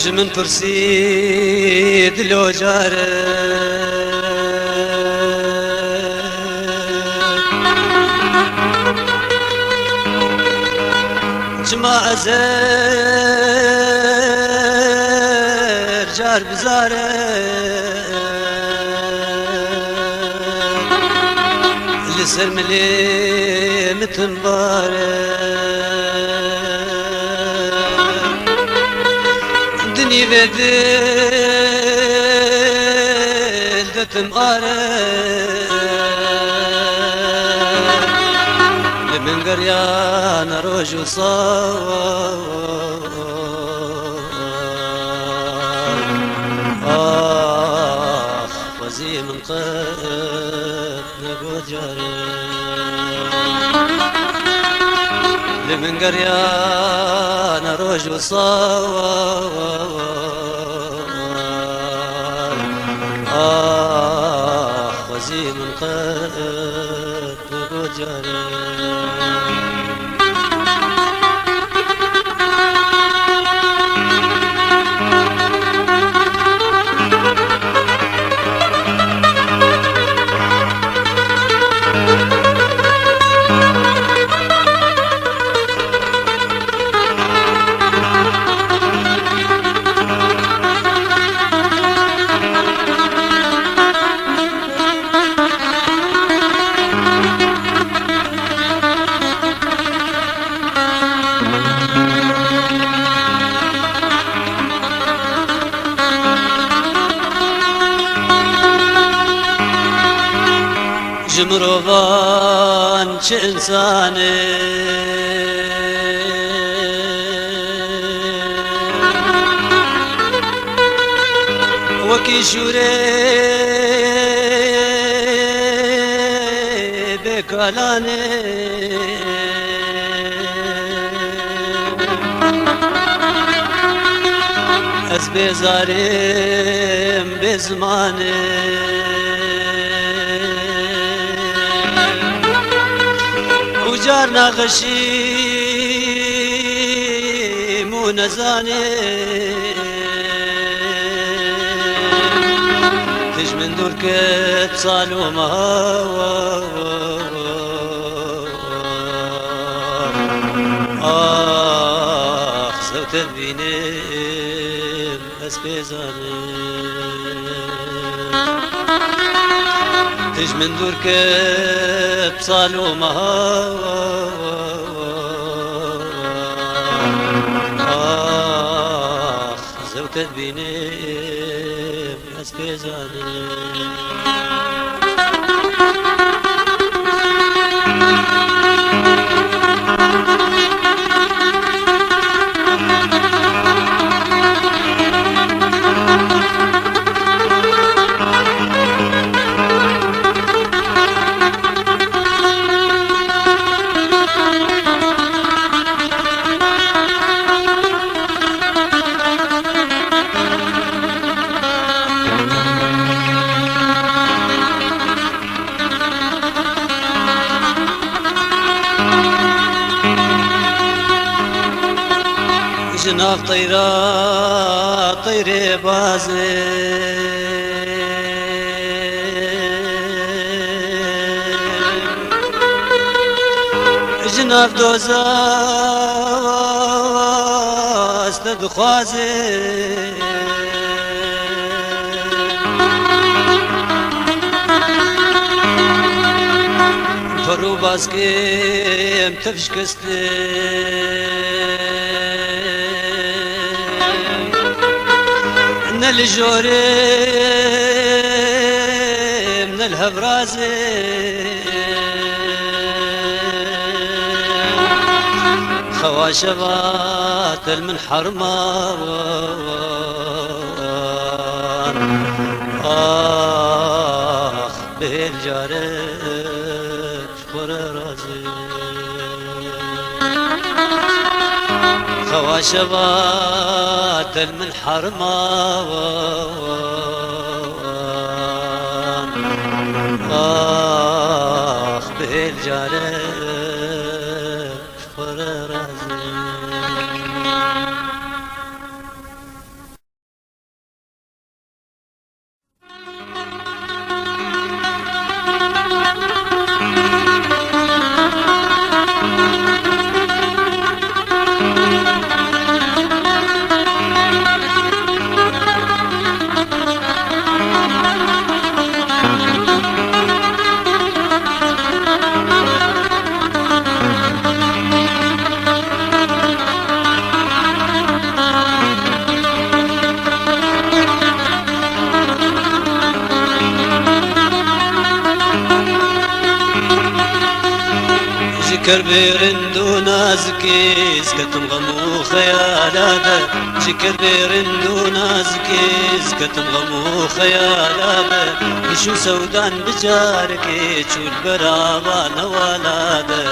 جمن پرسید لو جاره جما ازر جار بزاره لسر ملي متنباره دني بدل دتم لمن قريان روج وصار وزي من قد نقود جاري لمن قريان روج وصار وزي من قد نقود جاري جمروان چه انسانه وكي شوره بكالانه از بزارم بزمانه جار ناغشي مو نزاني تج من دور كت صالو صوت البينم اسبيزاني تج من دور كت صالو زوت بيني اسبيزاني جناف طيرة طير بازي جناف دوزا استدخوازي فرو باسكيم تفشكستي من الجوري من الهبرازي خواشبات المنحرمان بالجارج رازي خواشبات المنحرمان بالجارج رازي كربيرندو نازكيز كتم غمو خيالادا كربيرندو نازكيز كتم غمو خيالادا شو سودان بجاركي شو البرابا نوالادا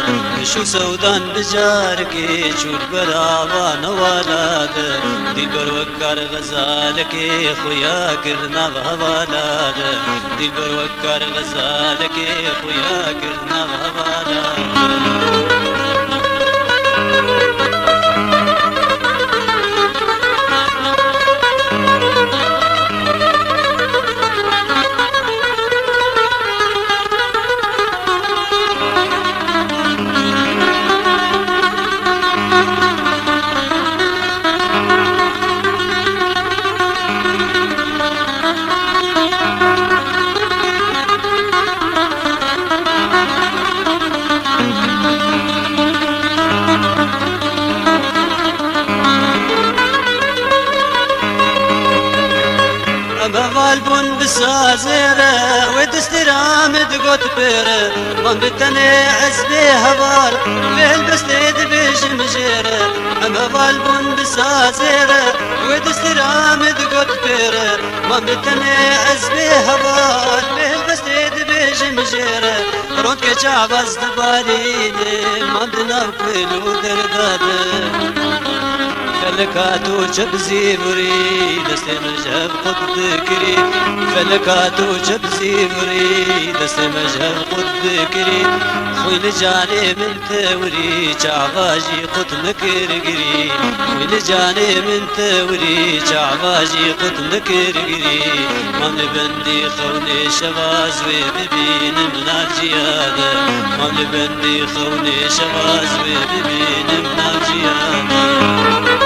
شو سودان بجاركي شو البرابا نوالادا دي بروكار غزالكي خويا كرنا بهوالادا دي بروكار غزالكي خويا كرنا بهوالادا بون بسازيرة ودسترام دقوت بيرة من بتني عزبي هبار ليل بستيد بيش مجيرة أما بالبون بسازيرة ودسترام دقوت بيرة من بتني عزبي هبار ليل بستيد بيش مجيرة رونك شعبز دباليني من بنوكل ودردادة فلكاتو جبزي بري دستي مجهب قد ذكري فلكاتو جبزي بري دستي مجهب قد ذكري خوي لجاني من توري شعباجي قد نكرقري خوي لجاني من توري شعباجي قد نكرقري مام بندي خوني شبازوي ببين من الجيادة مام بندي خوني شبازوي ببين من الجيادة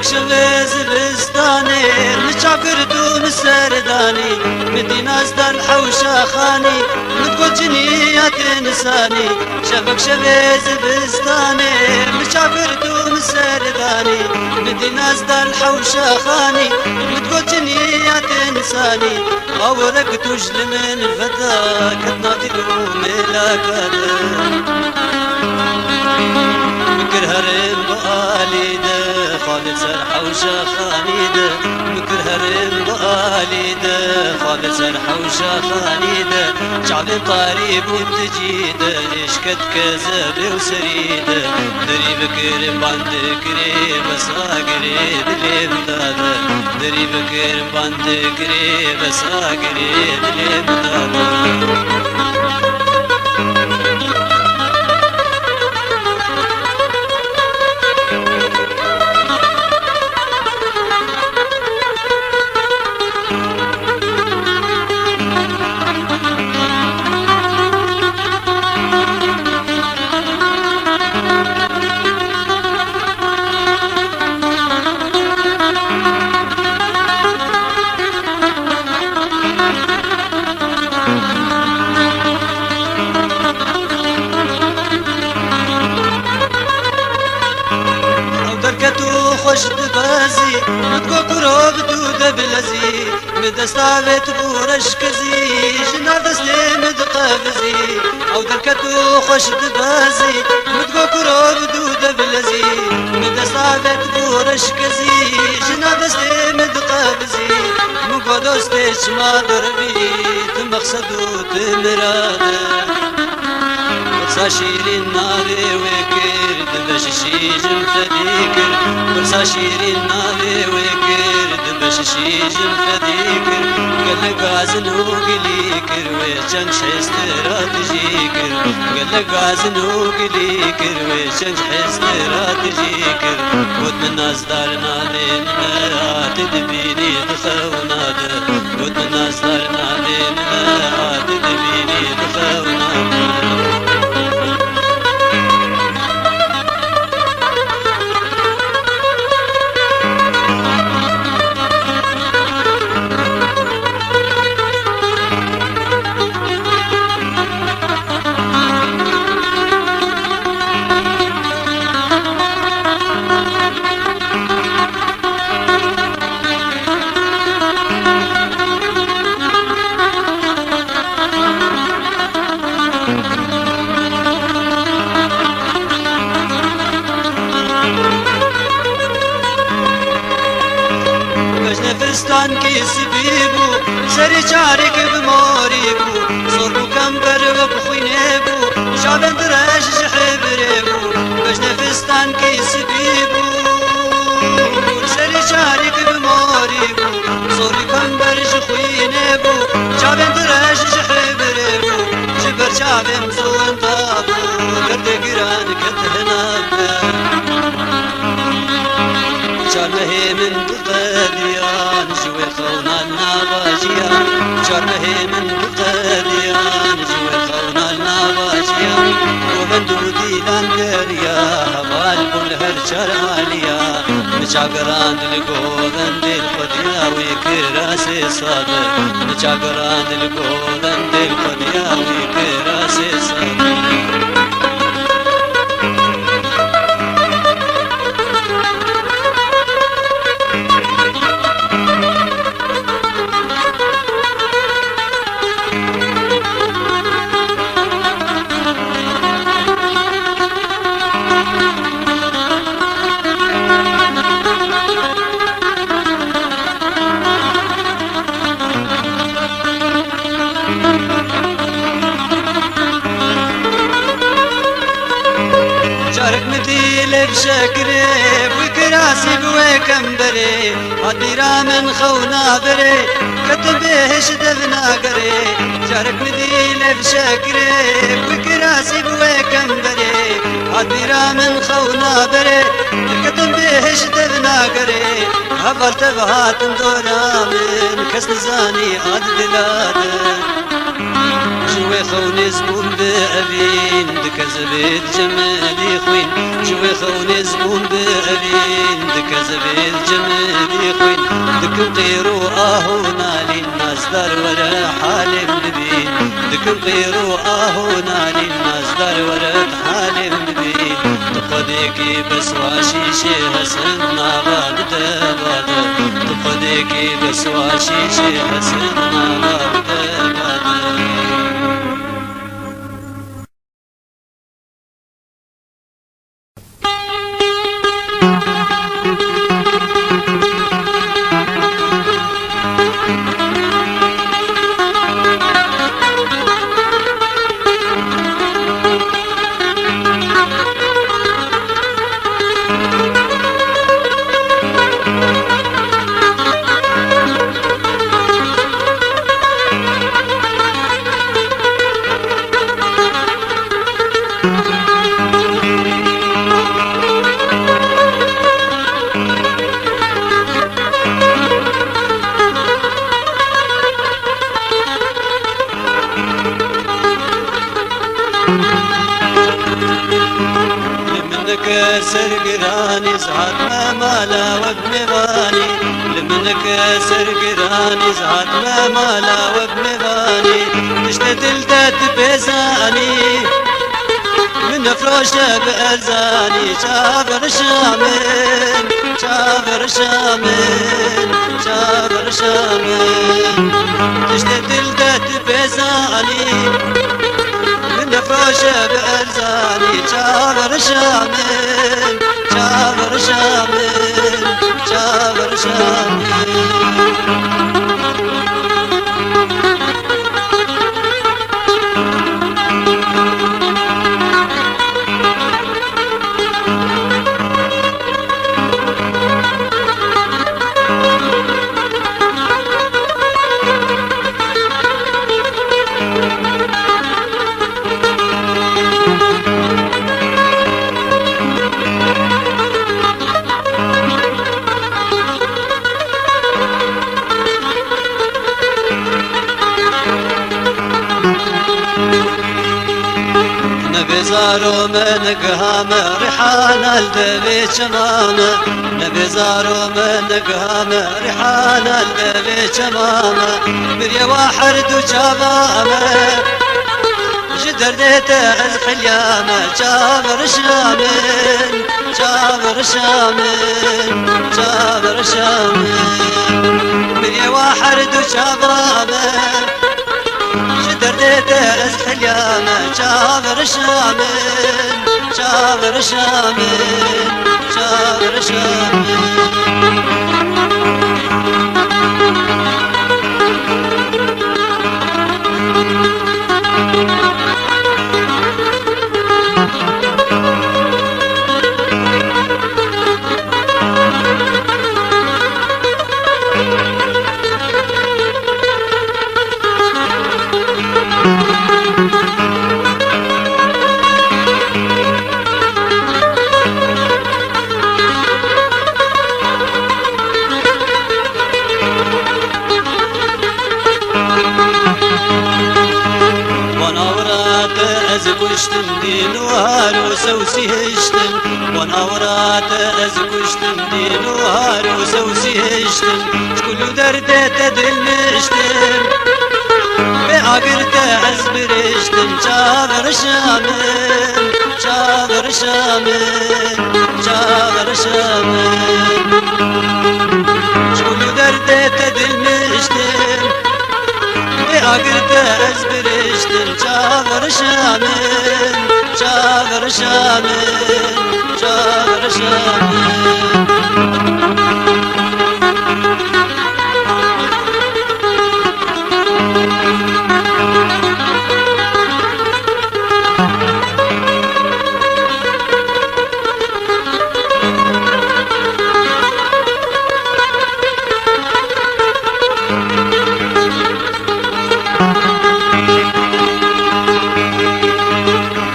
شغز بستاني مشاكردون سرداني مدينة زدان حوشة خاني متقول جنيات انساني شبك شغز بستاني مشاكردون سرداني مدينة زدان حوشة خاني متقول جنيات انساني غورك تجل من الفتاة كتناتي لهم ملاكاتا مكر هرم بقاليده خالد سرحة وشاخانيده مكر هرم بقاليده خالد سرحة وشاخانيده شعب طريب وبتجيده اشكت كذاب وسريده دري بكر باند قريب بس قريب الامداده دري بكر باند قريب بس قريب الامداده خوش دبازي متقو كروب دودة بلزي مدستاوت بورش كزي جنا دسلي مدقافزي او دركتو خوش دبازي متقو كروب دودة بلزي مدستاوت بورش كزي جنا دسلي مدقافزي مقو دوستيش ما دربي تمقصدو تمراده برسا شيرين ناري وكرد باش شيجم فديكر برسا شيرين ناري وكرد باش شيجم فديكر قال غازن وقليكر ويشان استراتيجيكر قال غازن وقليكر ويشان استراتيجيكر ود من الناس دارنا لنا تدبيني تخوناده من أصدر نادين عاد دبيني دخونا نفستان کی سبیبو سری چارک بماری بو صربو کمبر و بخوینه بو شابن درش جحبره بو بش نفستان کی سبیبو سری چارک بماری بو صربو کمبر جخوینه بو شابن درش جحبره بو جبر شابن زون دابو گرد گران کتهنا شرمه من بقديان جوي خونا النباجيان شرمه من بقديان جوي خونا النباجيان وبندو ديلان دريا والبن هالشراليا نشاقران القوذن ديل خديا ويكراسي صادر نشاقران القوذن ديل خديا ويكراسي صادر شارك مديل بشكري وكراسي بوكمبري عطيرا من خونا بري كتبهش دفنا قري شارك مديل بشكري وكراسي بوكمبري عطيرا من خونا بري كتبهش دفنا قري هفلت بهات دورا من كسل زاني عد دلاده جوي خوني زبون بأبين دكزبيت جمالي خوين جوي خوني زبون بأبين دكزبيت جمالي خوين دكم قيرو آهونا للناس دار ورا حالم نبين دكم قيرو آهونا للناس دار ورا حالم نبين تقديكي بس واشيشي حسن ناباد دبادة تقديكي بس واشيشي حسن ناباد دبادة سرقراني زعت ما مالا وابن باني لمنك سرقراني زعت ما مالا وابن باني تشتت الدات بيزاني من فروش بأرزاني شافر شامن شافر شامن شافر شامن تشتت الدات بيزاني نفروش بأرزاني شافر شامل شافر شامل شافر شامل نبزارو من قهام ريحان الدبي شمامة نبزارو من قهام ريحان الدبي شمامة بريا واحد وشمامة جدر ديته الحليامة جابر شامن جابر شامن جابر شامن بريا واحد وشمامة جدر ديته الحليامة جابر شامن جابر شامن جابر شامن ازكشتن دين وهار وسوسي هشتن وانا ورات ازكشتن دين وهار وسوسي هشتن شكل درد تدل مشتن بعقرت ازبرشتن جابر شامن جابر شامن جابر شامن شكل درد تدل مشتن بعقرت ازبرشتن جابر شامن جابر شامن جابر شامن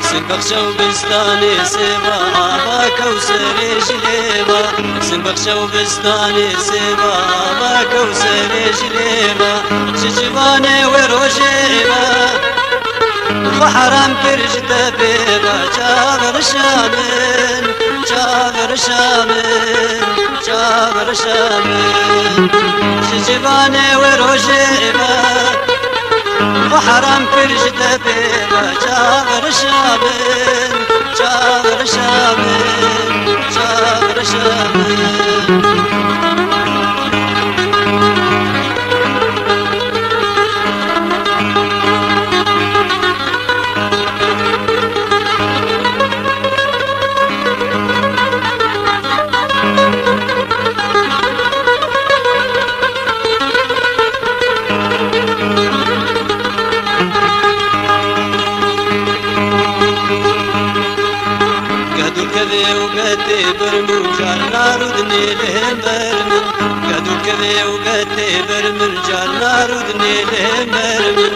سنبخشو بستاني سيبا عباك وسري جليبا سنبخشو بستاني سيبا عباك وسري جليبا شجباني وروجيبا وحرام كرج دبيبا جابر شامن جابر شامن جابر شامن شجباني وروجيبا وحرام فرج دبيبة جابر شامن جابر شامن جابر شامن كذي وقتي برمن جالنا ردني لهم برمن قدو كذي وقتي برمن جالنا ردني لهم برمن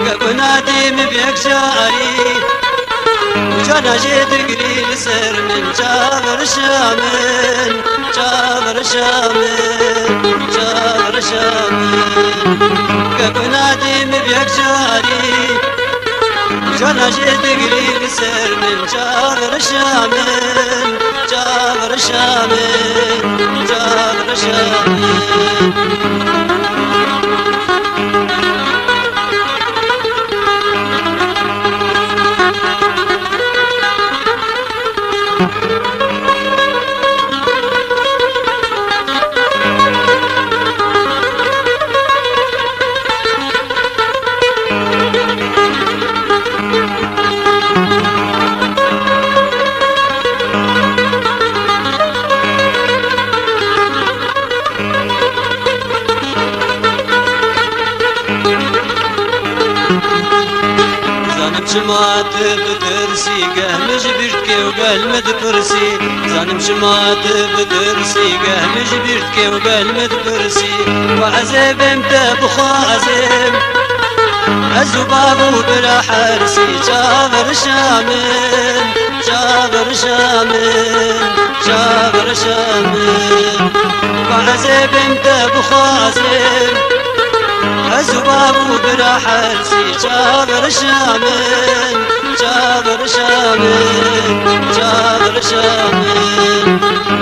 قبنا ديم بيك جاري وجانا جيت قليل سرمن جابر شامن جابر شامن جابر شامن قبنا ديم بيك جاري جانا جيت قليل سر من جابر شامن جابر شامن جابر شامن شمات بدرسي قهمج بيرتكي وقلمد برسي زانم شمات بدرسي قهمج بيرتكي وقلمد برسي وعزب امتى بخازم الزباب بلا حرسي جابر شامن جابر شامن جابر شامن وعزب امتى بخازم الزباب بلا حرسي جابر شامن جابر شامل جابر شامل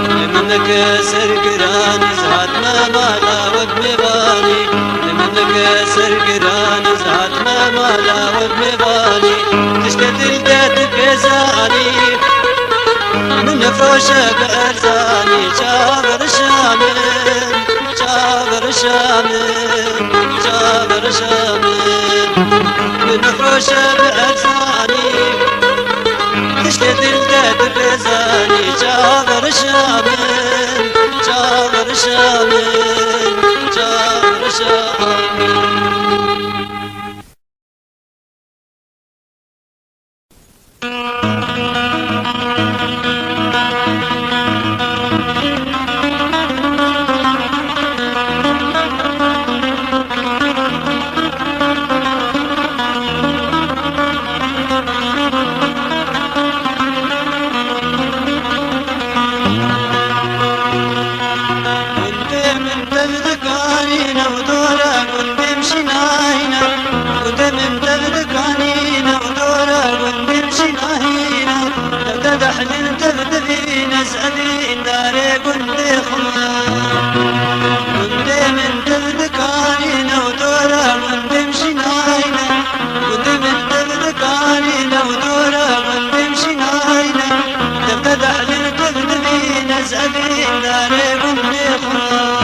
لمنك سرقراني زهد ما مالا وبمباني لمنك سرقراني زهد ما مالا وبمباني تشتت الدات بيزاني من فوشة بأرزاني جابر شامل جابر شامل جابر شامل من فوشة بأرزاني تشتت الدات بيزاني جابر شامل جابر شامل جابر شامل تحلل تبدبي نسألين داري قلت خما قلت من تبدكانينا ودورا قلت مشيناينا قلت من تبدكانينا ودورا قلت مشيناينا تبدا تحلل تبدبي نسألين داري قلت خما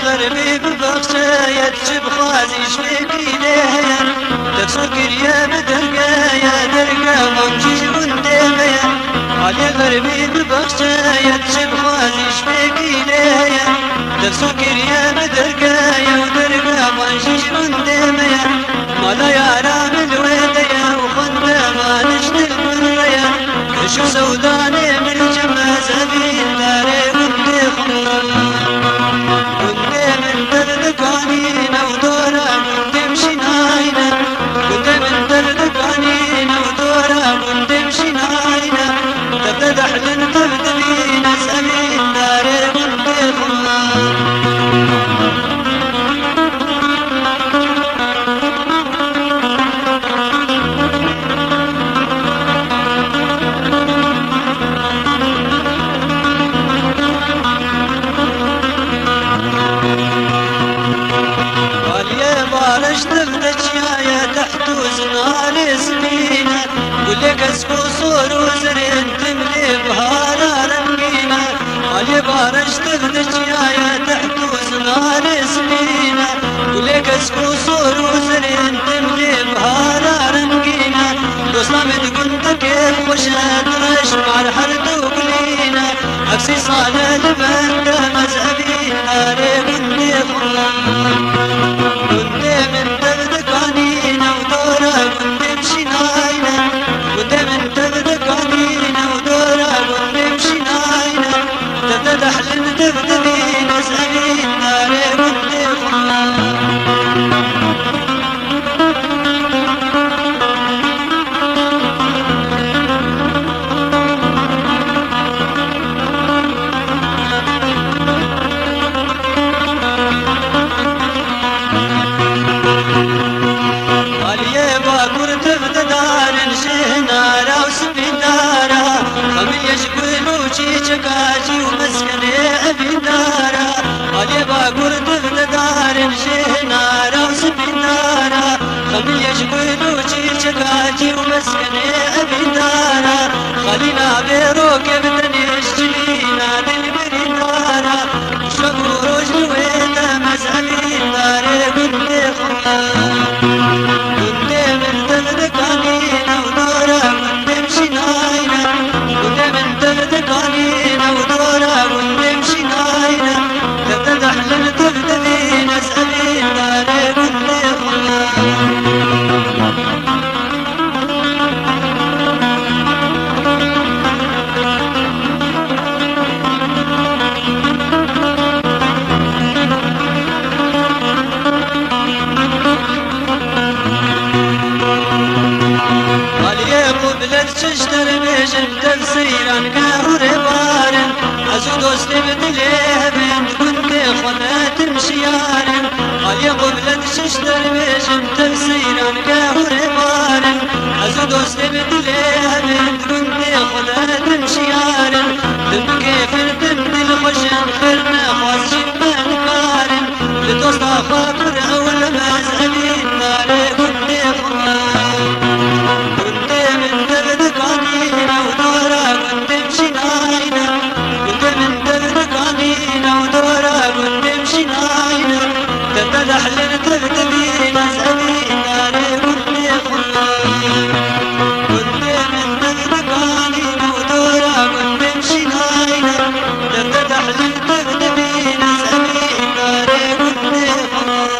غربي ببخشة يتجب خازيش فيكي ليها تفسكر يا بدرقة يا درقة ممشيش قدامي علي غربي ببخشة يتجب خازيش فيكي ليها تفسكر يا بدرقة يا درقة ممشيش قدامي مالا يا رام الويدية وخنده ما نشتل بالريا كشو سوداني من الجماز أبين داري قلت خمر تردقانينا ودورا قد مشيناينا قد من تردقانينا ودورا قد مشيناينا تبدا تحلن تبدبينا سألين داري قد خما تحت وزنار سنينة ولك اسكو صور وزرين تملي بهارا رنقينة علي بارش تفدج يا تحت وزنار سنينة ولك اسكو صور وزرين تملي بهارا رنقينة دوسنا من قلت كيف وشهد رش مع الحرد وقلينة عكسي صالة لبنت مذهبي ناري قلي خلان قلت من تبدكانينا ودورا قلت مشيناينا قلت من تبدكانينا ودورا قلت مشيناينا تبدا تحلم تبدبينا سألين ناري قلي خلان شكاجي ومسكني أبي دارا علي باقور دفن دار شهنارا وسبي دارا خمي يشكلو شكاجي ومسكني أبي دارا خلينا بيروك بدني اشتلينا للبري دارا شكو رجل ويتا مزعلي داري قلت خلان قلت من تبدكانينا ودورا قلت مشيناينا قلت من تبدكانينا ودورا قلت مشيناينا تبدا تحلم تبدبينا اسألين داري قلت خلان قبلت تشتر بجم تفسيرا قهر بارن عزو دوست بدليه بنت كنت خلات مشيارن قال قبلت تشتر بجم تفسيرا قهر بارن عزو دوست بدليه بنت كنت خلات مشيارن دم كيف دم دل خشن خرنا خاص جبان كارن لدوست خاطر اول مذهبي النار كنت خمار كنت من درد قانينا ودورا كنت مشيناينا كنت من درد قانينا ودورا كنت مشيناينا تتلح لنتبتدي مذهبي النار كنت خمار كنت من درد قانينا ودورا كنت مشيناينا تتلح لنتبتدي مذهبي النار كنت خمار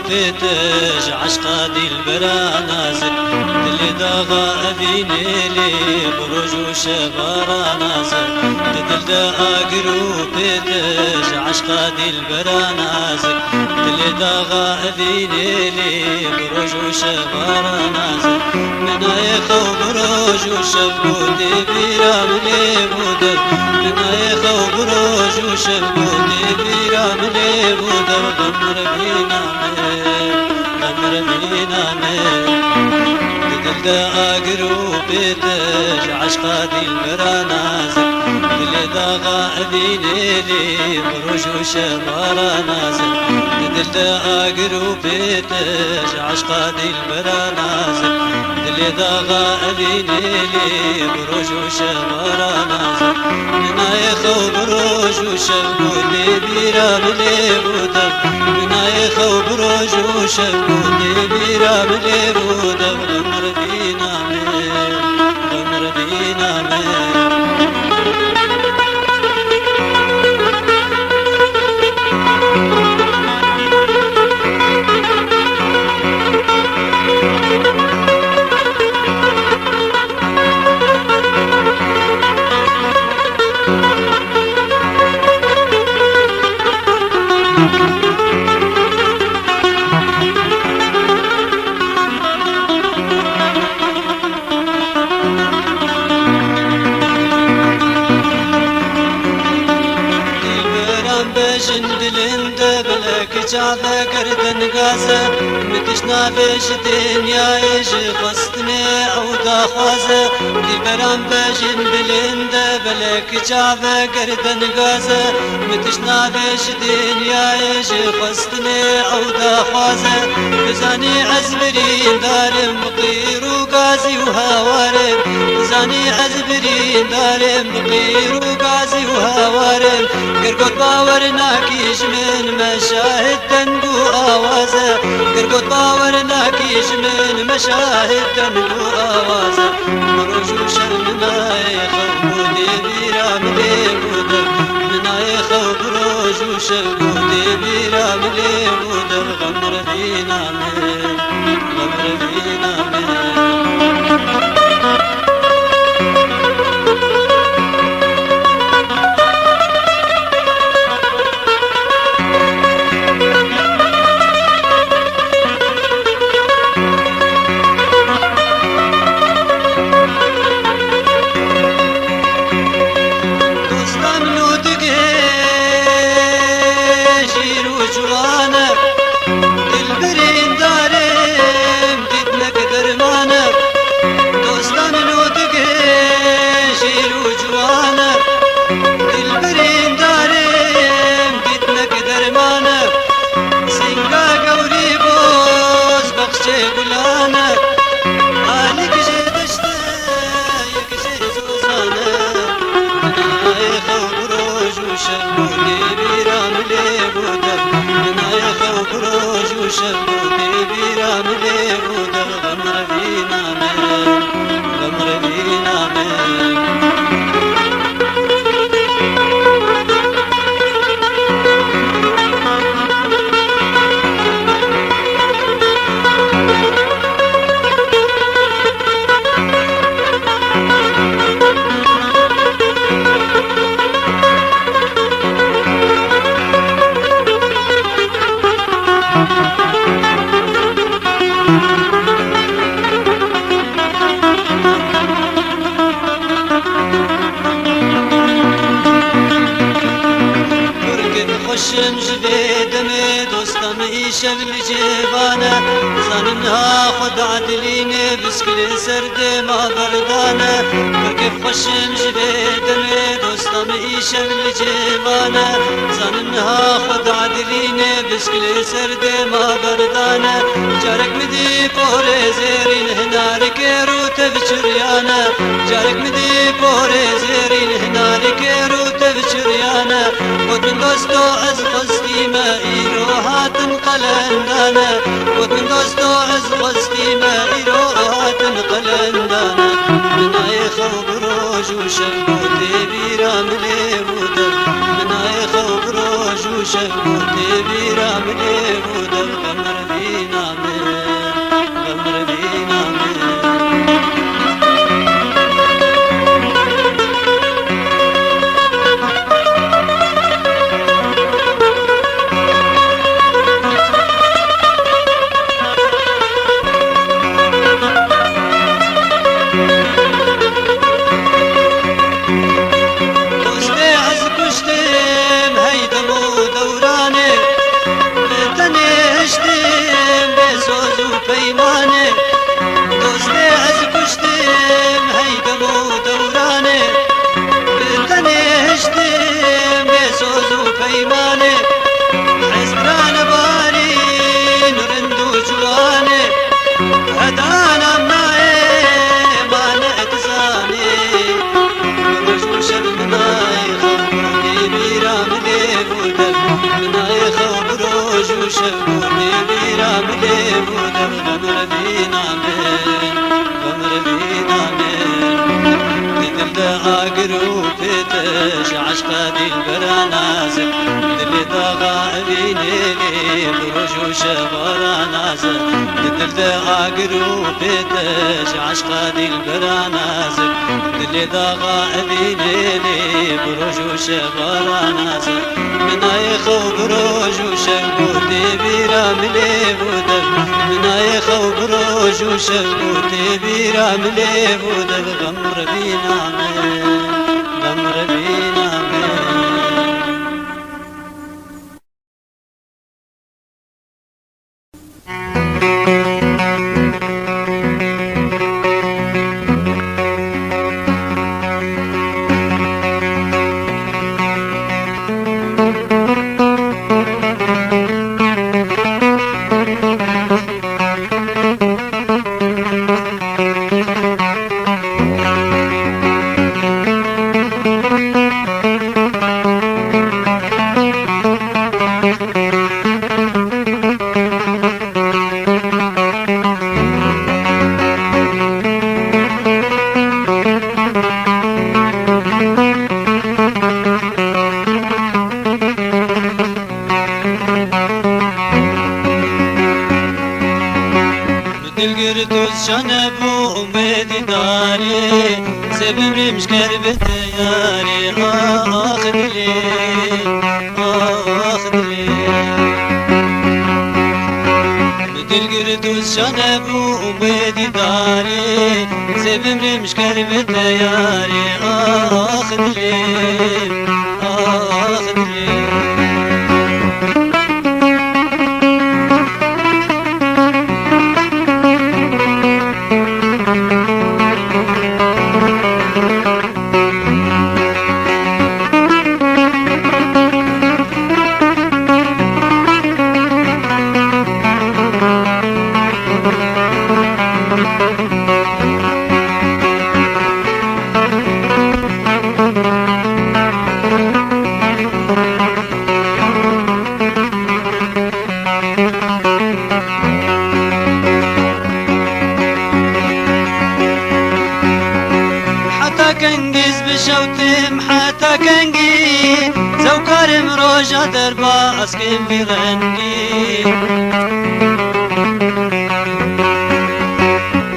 بيتش عشقا دي البرانازك دلي داغا أذيني لي بروج وشبرانازك دل دا أقرو بيتش عشقا دي البرانازك دلي داغا أذيني لي بروج وشبرانازك منای خوبروج و شب بودی بیرام لی بودم منای خوبروج و شب بودی بیرام لی بودم غمر بینامه دل دا اقرو بيتج عشقا دي البرانازل دل دا غائبين لي بروج وشبارا نازل دل دا اقرو بيتج عشقا دي البرانازل دل دا غائبين لي بروج وشبارا نازل منا يخو بروج وشبودي بيرام لي بودم منا يخو بروج وشبودي بيرام لي بودم غمر بینامه dilinde bilek çağda gırdın gazı Mütişna beş dünyayı jıfastine avda khazı Dilberam beşin dilinde bilek çağda gırdın gazı Mütişna beş dünyayı jıfastine avda khazı Bizani azbirin darim bqiru gazi و هوارم زانی عزبرین دارم بقیر و گازی و هوارم گرگوت باور ناکیش من مشاهد تنگو آوازه گرگوت باور ناکیش من مشاهد تنگو آوازه مروجو شرمنای خوبودی بیرام لی بودم منای خوب روجو شرمودی بیرام لی بودم غمر بینامه شبودي بيرام لي بودم مناي خوف روج وشبودي بيرام لي بودم غمر بینامه خوشم جبیدم دوستم ایشم جوانه زنمها خود عدلین بسکل سرد ما بردانه برکف خوشم جبیدم دوستم ایشم جوانه زنمها خود عدلین بسکل سرد ما بردانه جارك مدي پور زیرین هنارک رو تبچریانه جارك مدي پور زیرین هنارک رو تبچریانه خود من دوستو از قصدی ما ایرو هاتن قلندانه خود من دوستو از قصدی ما ایرو هاتن قلندانه منای خوب روج و شبودی بیرام لی بودم منای خوب روج و شبودی بیرام لی بودم غمر بینامه Thank you. آقرو بتش عشق دلبر نازك دل داغا بيني بروج وشبر نازك دل آقرو بتش عشق دلبر نازك دل داغا بيني بروج وشبر نازك من ايخو بروج وشبوتي بيراملي بودك من ايخو بروج وشبوتي بيراملي بودك غمر بينا غمر بينا القردوس شنبو أمدي داري سبب مش كربت ياري آخذ لي آخذ لي القردوس شنبو أمدي داري سبب مش كربت ياري آخذ لي آخذ لي كنجز بشوتم حتى كنجي زوكار مروجة دربا أسكن بغني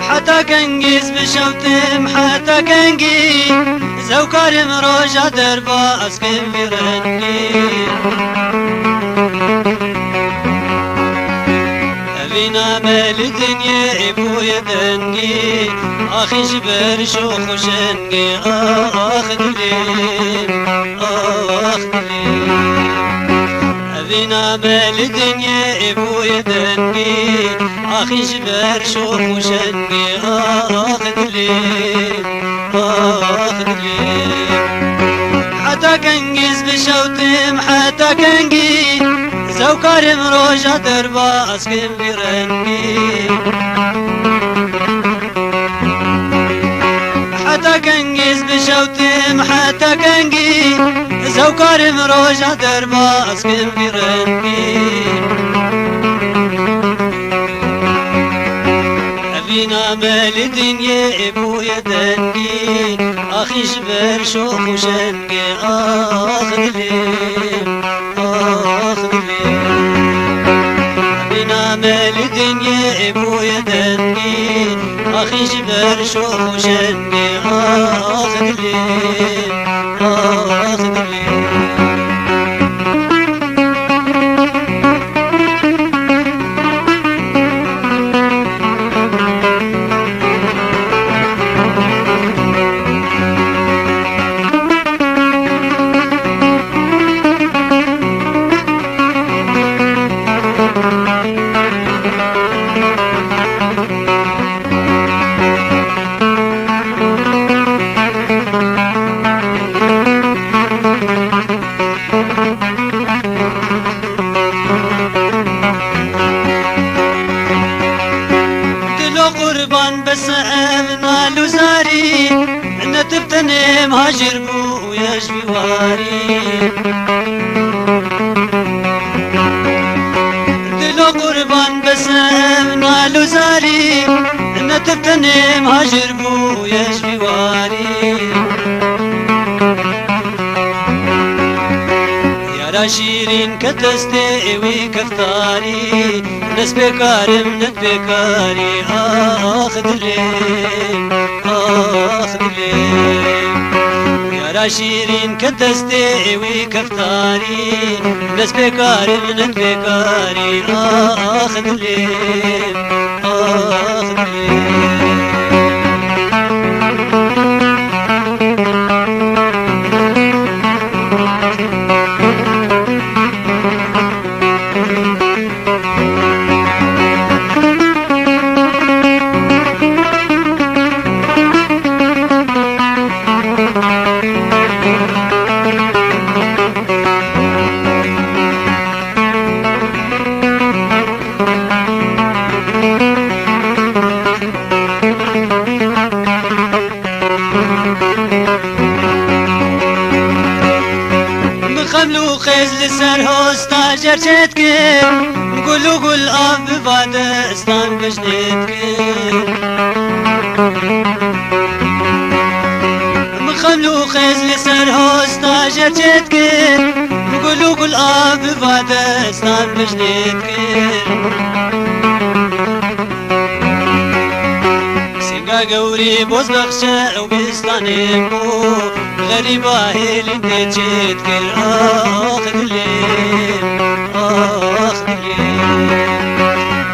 حتى كنجز بشوتم حتى كنجي زوكار مروجة دربا أسكن بغني أبينا مال الدنيا إبو يدني أخي جبر شو خشني آخذ لي آخذ لي أبينا مال الدنيا إبو يدني أخي جبر شو خشني آخذ لي آخذ لي حتى كنجز بشوتم حتى كنجي زوكار مروجة دربا أسكن برني حتى كنجز بشوتم حتى كنجي زوكار مروجة دربا أسكن برني أبينا مال الدنيا إبو يدني أخي جبر شو خشني آخذ لي آخذ لي أبينا مال الدنيا إبو يدني أخي جبر شو خشني آخذ لي آخذ لي قربان بس أمنا لزاري إن تبتني مهاجر بو يا جواري دلو قربان بس أمنا لزاري إن تبتني مهاجر بو يا جواري شيرين كتستي وكفتاري ناس بكارم نت بكاري آخذ لي يا شيرين كتستي وكفتاري ناس بكارم نت بكاري آخذ لي خملو خيز لسر هوستا جرچت که گلو گل آب بادستان بجنت که خملو خيز لسر هوستا جرچت که گلو گل آب بادستان بجنت که قوري بوز بخشة أو بستاني بو غريبة هيل انت جيت كل آخذ لي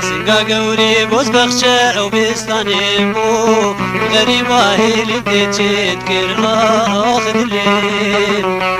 سنقا قوري بوز بخشة أو بستاني بو غريبة هيل انت جيت كل آخذ لي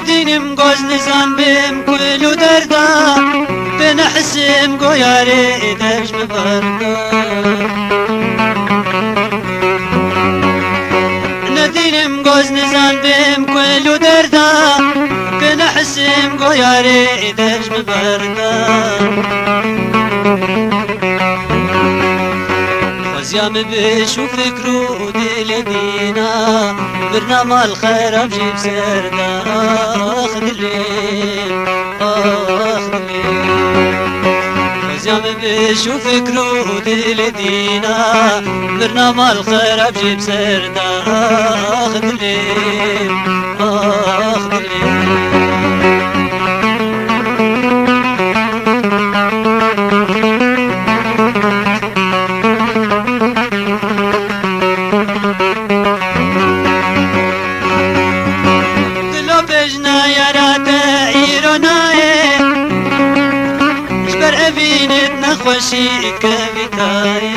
ندينم قوز نزان بهم كل دردا بنحسم قوياري دج ببردا ندينم قوز نزان بهم كل دردا بنحسم قوياري دج ببردا خزيام بشو فكرو دل دينا برنامج الخير بجيب سردا آخذ لي خزيام بشو فكرو دل دينا برنامج الخير بجيب سردا آخذ لي بجنا يارات إيروناي جبر أبينت نخوشي كبتاي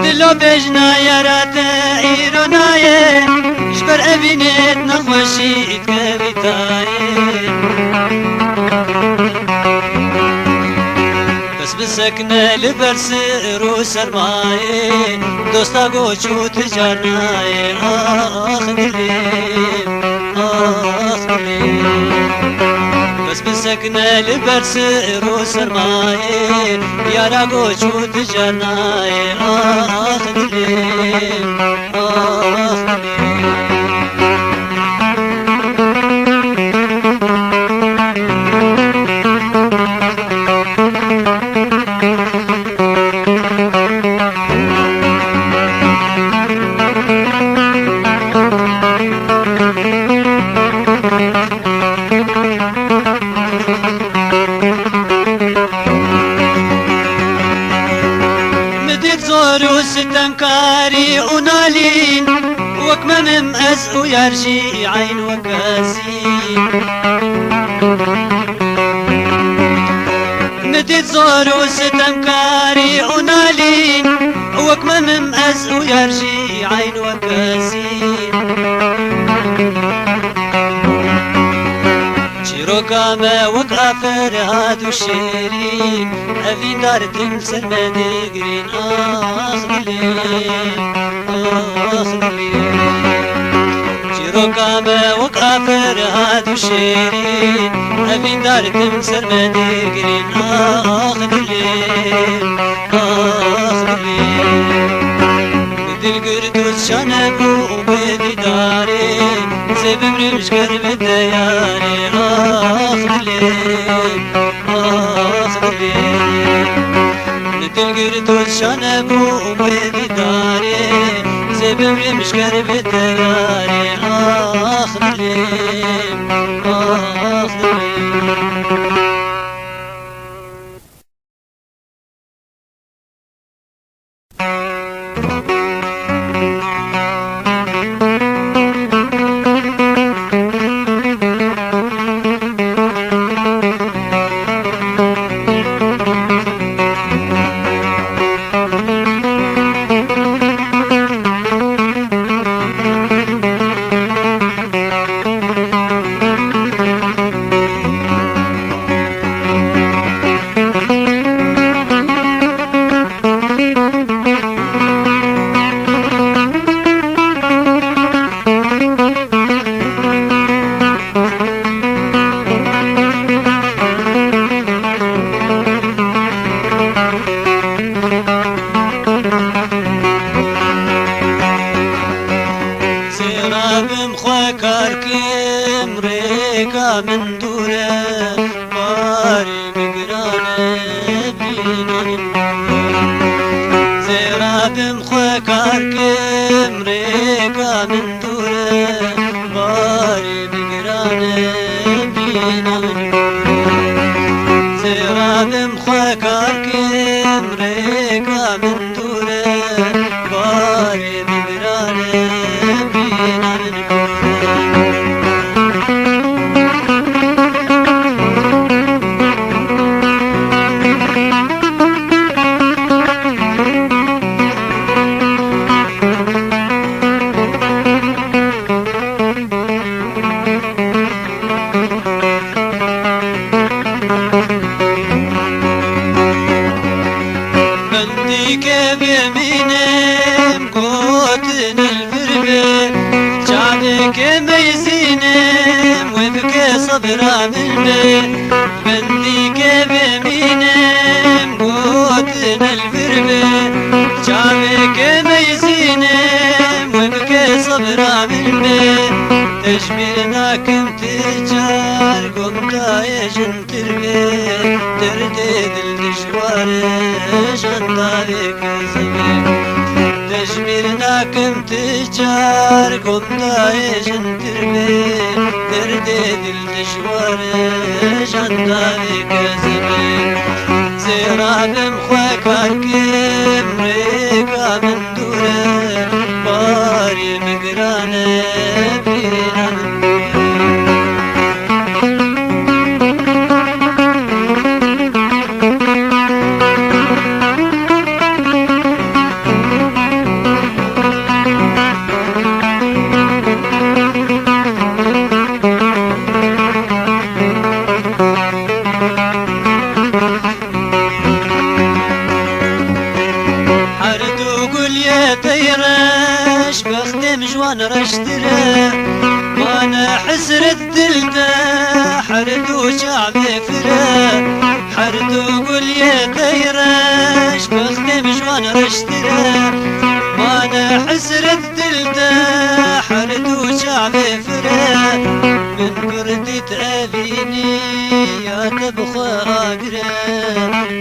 دلو بجنا يارات إيروناي جبر أبينت نخوشي كبتاي بس بسكنة لبرس رو سرماي دوستا گوچو تجارناي آخذ لي بس بسكنة لبرس رو سرماي يارا گوچو تجارناي آخذ لي زور ستمكاري ونالين وكمم أزقو يرجي عين وكاسي مديت زور ستمكاري ونالين وكمم أزقو يرجي عين وكاسي كاما وكافر هادو شيرين أفين دار تمسر ما دقرين جيرو كاما وكافر هادو شيرين أفين دار تمسر ما دقرين القردوس شنبو وبيدي داري سبب مش قرب الدياري القردوس شنبو وبيدي داري سبب مش قرب الدياري من دوره باري بقرانه زيراب مخوكار كمريكا من دوره باري بقرانه زيراب مخوكار كمريكا من دوره باري بقرانه صبرا من بنديك بمينم قوتنا الفربة شعبك ميزينم وبك صبرا من تجميلنا كم تجار قمت يجن تربي تردد الجوار شنطارك زبي تجميلنا كم تجار قمت يجن تربي تردد الجوار شنطارك زبي زيراب مخوكار كمريكا من دوره باري مقرانه بينا تيرش بخدم جوان رشتره وانا حسرت دلده حردو شعبي فره حردو قول يا تيرش بخدم جوان رشتره وانا حسرت دلده حردو شعبي فره من قردي تأذيني يا تبخى أقره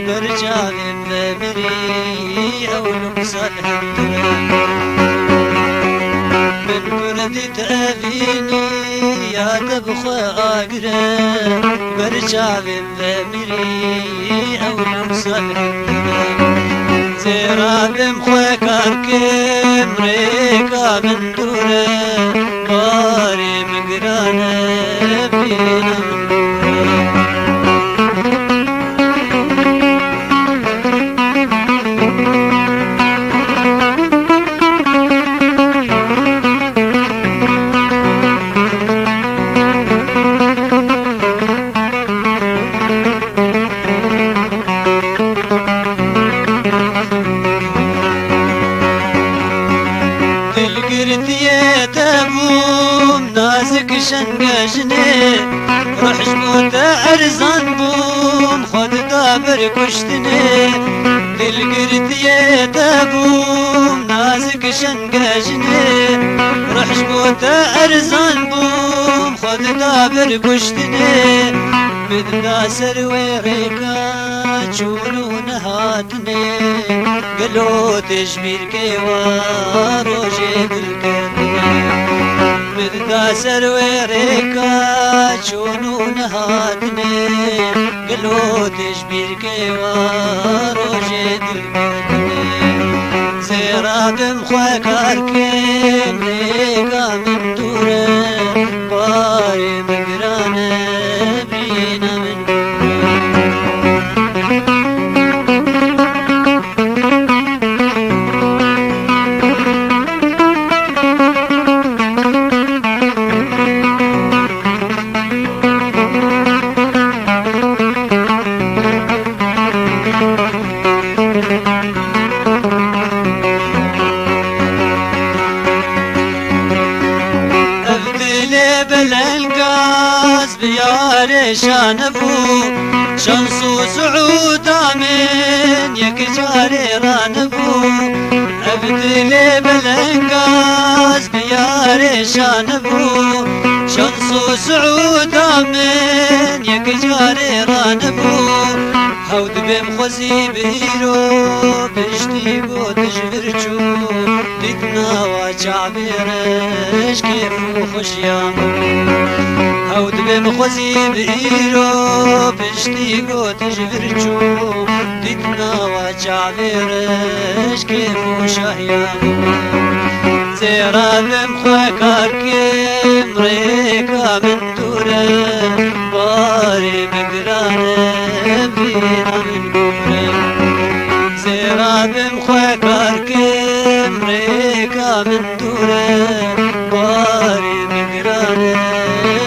برجع من بمري أو نقصان من قردي تأذيني يا تبخى أقره برجع من بمري أو نقصان زيراب مخوكار كمريكا من دوره باري مقرانه بينا نازك شنقشني روح جبوت ارزان بوم خد دابر كشتني للقرد يتبوم نازك شنقشني روح جبوت ارزان بوم خد دابر كشتني بدنا سروي ريكا تشولو نهاتني قلو تجبير كيوا روجي بالكدني بدنا سروي ريكا تشولو نهاتني قلو تجبير كيوا روجي بالكدني زيرا بمخواك اركيم ريكا من دوره باري مقرانه بينا من شانبو شمس وسعود من يكجاري رانبو ابدلي بالانقاز بياري شانبو شمس وسعود من يكجاري رانبو هود بمخزي بيرو بشتي وتجبرجو لدنا وشعبيرش كيف وخشيامو هود بمخزي بيرو بشتي وتجبرجو لدنا وشعبيرش كيف وشهيامو زيرا بمخاكار كيم ريكا من دوره باري مقرانه بينا من دوره زيرا بمخاكار كيم ريكا من دوره باري مقرانه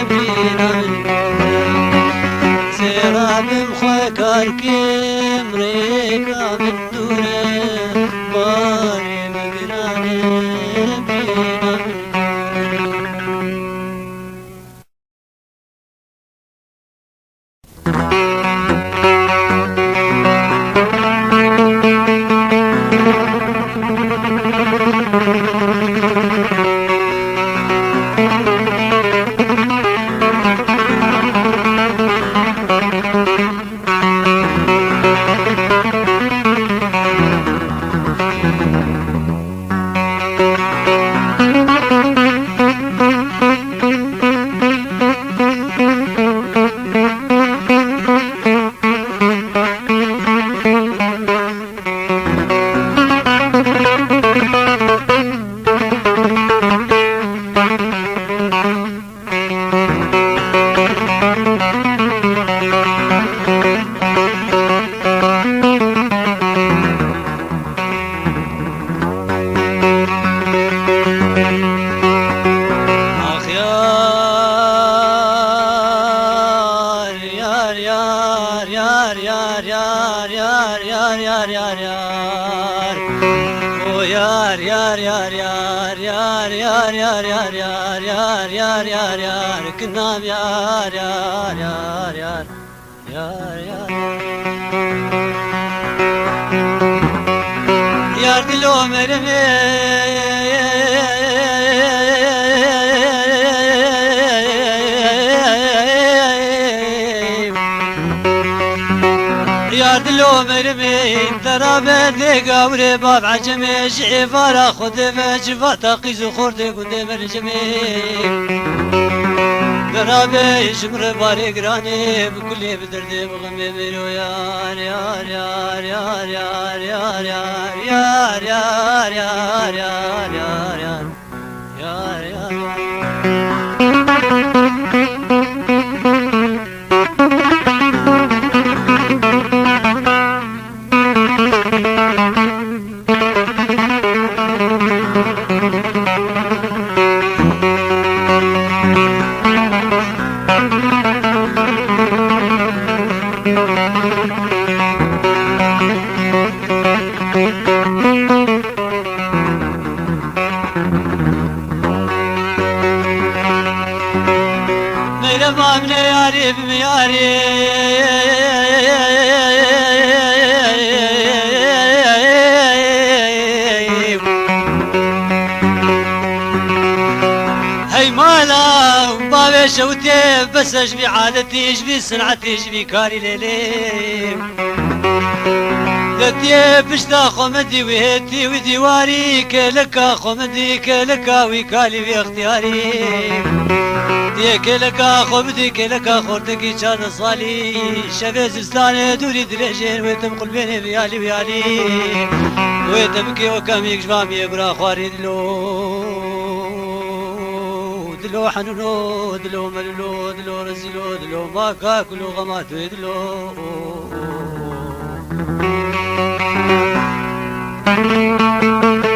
بينا من دوره زيرا بمخاكار كيم ريكا من دوره باري مقرانه قوري باب عجمي شعفارا خد مجفاتا قيزو خورتي قد مرجمي درابي شمر باري قراني بكلي بدردي بغمي بيرو يار يار يار يار يار يار يار يار يار يار يار يار يار ميلا ما من ياري بمياري هي مالا بابي شوتي بس اشبي عادتي اشبي صنعتي اشبي كاري ليلي ذاتي بشتا خمدي وهيتي وديواري كلكا خمدي كلكا ويكالي باختياري كلكا خمدي كلكا خورتكي كان صالي شبه زلستان دوري دريجين ويتم قلبيني بيالي بيالي ويتبكي وكم يكشفام يقرا خواري دلو حنونو دلو ملولو دلو رزيلو دلو ماكا كلو غماتو دلو Thank you.